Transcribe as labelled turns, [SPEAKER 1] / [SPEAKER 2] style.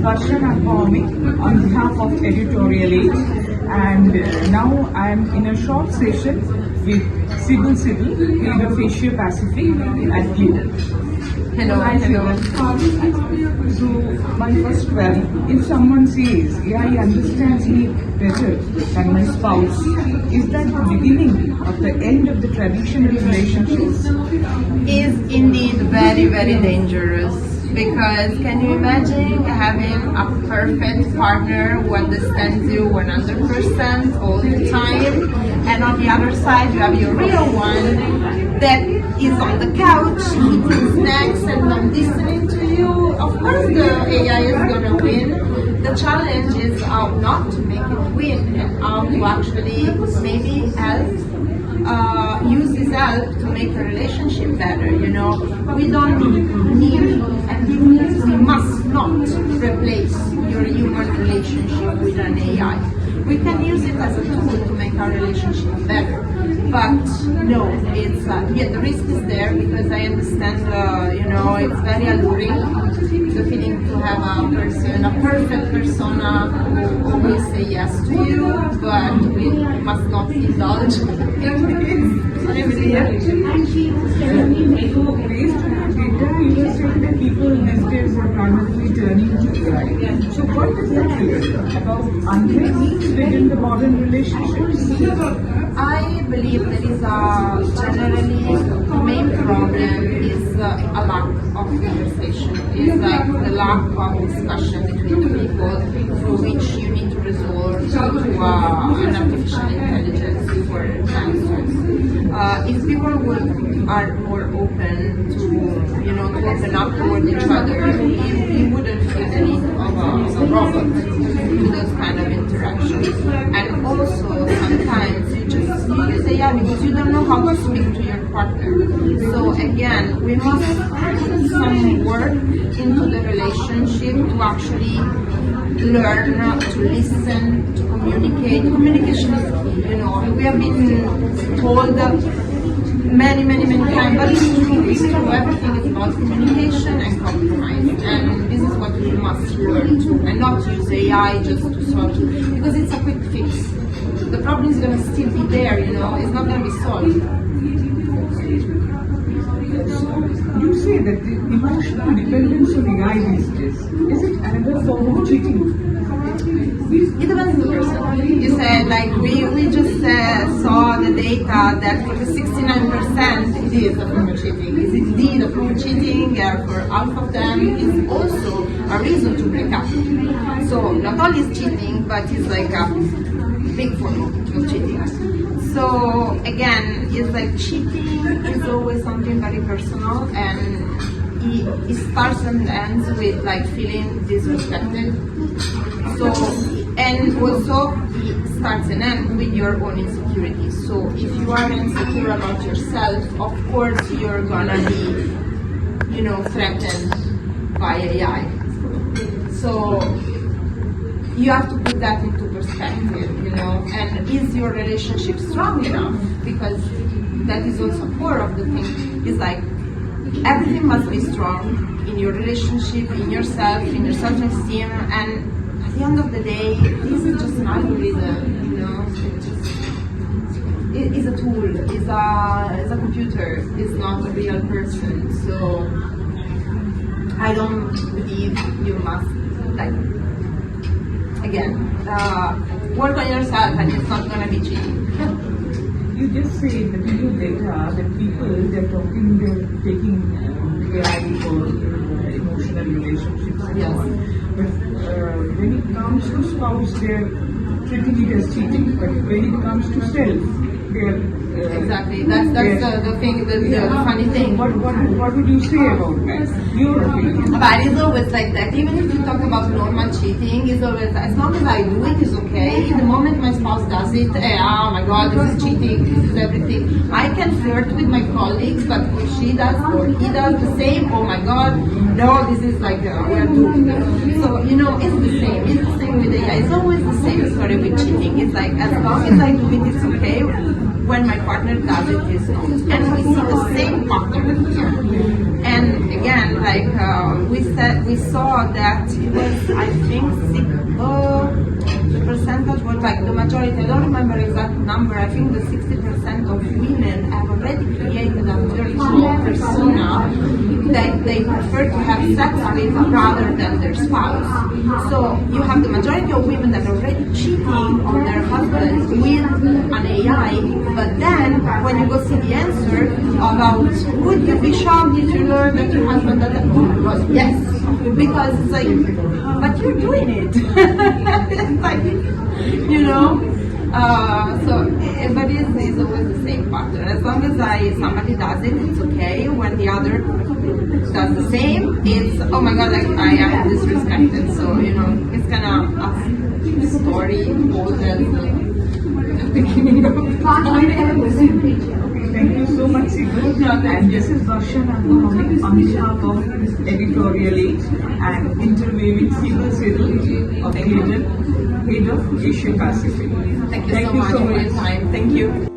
[SPEAKER 1] Barsha Nag Bhowmick on behalf of Editorialge, and now I am in a short session with Sybil Shiddell, lead of Asia Pacific at Gleeden.
[SPEAKER 2] Hello.
[SPEAKER 1] Hi, Sybil. So, my first query, if someone says, AI understands me better than my spouse, is that the beginning of the end of the traditional relationships?
[SPEAKER 2] Is indeed very, very dangerous, because can you imagine having a perfect partner who understands you 100% all the time, and on the other side you have your real one that is on the couch eating snacks and not listening to you? Of course the AI is gonna win. The challenge is how not to make it win and how to actually maybe help, use this help to make a relationship better. We don't need and we must not replace your human relationship with an AI. We can use it as a tool to make our relationship better, but no, it's the risk is there, because I understand, it's very alluring, the feeling to have a person, a perfect persona who always say yes to you, but we must not indulge in
[SPEAKER 1] You were saying that people these days are primarily turning to AI. So what does that mean about unmet needs within the modern relationships?
[SPEAKER 2] I believe there is generally the main problem is a lack of conversation. It's like the lack of discussion between the people, through which you need to resort to an artificial intelligence for answers. If people are more open to open up toward each other, you wouldn't feel the need of a robot to those kind of interactions. And also sometimes you use AI because you don't know how to speak to your partner. So again, we must put some work into the relationship to actually learn to listen, to communicate. Communication is key. We have been told many times, but it's true. Everything is about communication and compromise, and this is what we must learn to, and not use AI just to solve it, because it's a quick fix. The problem is going to still be there, it's not going to be solved.
[SPEAKER 1] You say that the emotional dependence on AI these days, is it another form of cheating?
[SPEAKER 2] It depends on the person. You said, we just saw the data that for the 69% it is a form of cheating. Is indeed a form of cheating, for half of them is also a reason to break up. So not only is cheating, but it's like a big form of cheating. So again, it's like cheating is always something very personal, and it starts and ends with feeling disrespected. So, and also it starts and ends with your own insecurities. So if you are insecure about yourself, of course you're gonna be, threatened by AI. So you have to put that into perspective, and is your relationship strong enough? Because that is also core of the thing. It's everything must be strong in your relationship, in yourself, in your self-esteem, and at the end of the day, this is just an algorithm, it's a tool, it's a computer, it's not a real person. So I don't believe you must, work on yourself, and it's not going to be cheating.
[SPEAKER 1] You just say in the video data that they're taking AI for emotional relationships and so on. But when it comes to spouse, they're treating it as cheating. But when it comes to self, they're
[SPEAKER 2] exactly. That's the thing. The funny thing.
[SPEAKER 1] What would you say about that? Your opinion?
[SPEAKER 2] But it's always like that. Even if you talk about normal cheating, it's always as long as I do it, it's okay. The moment my spouse does it, oh my God, this is cheating. This is everything. I can flirt with my colleagues, but if she does or he does the same, oh my God, no, this is we're doomed. So it's the same. It's the same with AI. It's always the same story with cheating. It's as long as I do it, it's okay. When my partner does it, it's not. And we see the same pattern here. And again, again, like we saw that it was, I think, the percentage was like the majority. I don't remember exact number. I think the 60% of women have already created a virtual persona that they prefer to have sex with rather than their spouse. So you have the majority of women that are already cheating on their husbands with an AI, but then when you go see the answer about would you be shocked if you learn that your husband doesn't was yes, because it's like, but you're doing it. It's like, you know. But it's always the same pattern. As long as somebody does it, it's okay. When the other does the same, it's oh my god, I am disrespected. So you know, it's kind of a story older than the beginning of time.
[SPEAKER 1] Thank you so much, Sybil. And this is Barsha Nag Bhowmick on behalf of Editorialge and interviewing Sybil Shiddell of Gleeden, head of Asia Pacific.
[SPEAKER 2] Thank you so much for your time. Thank you.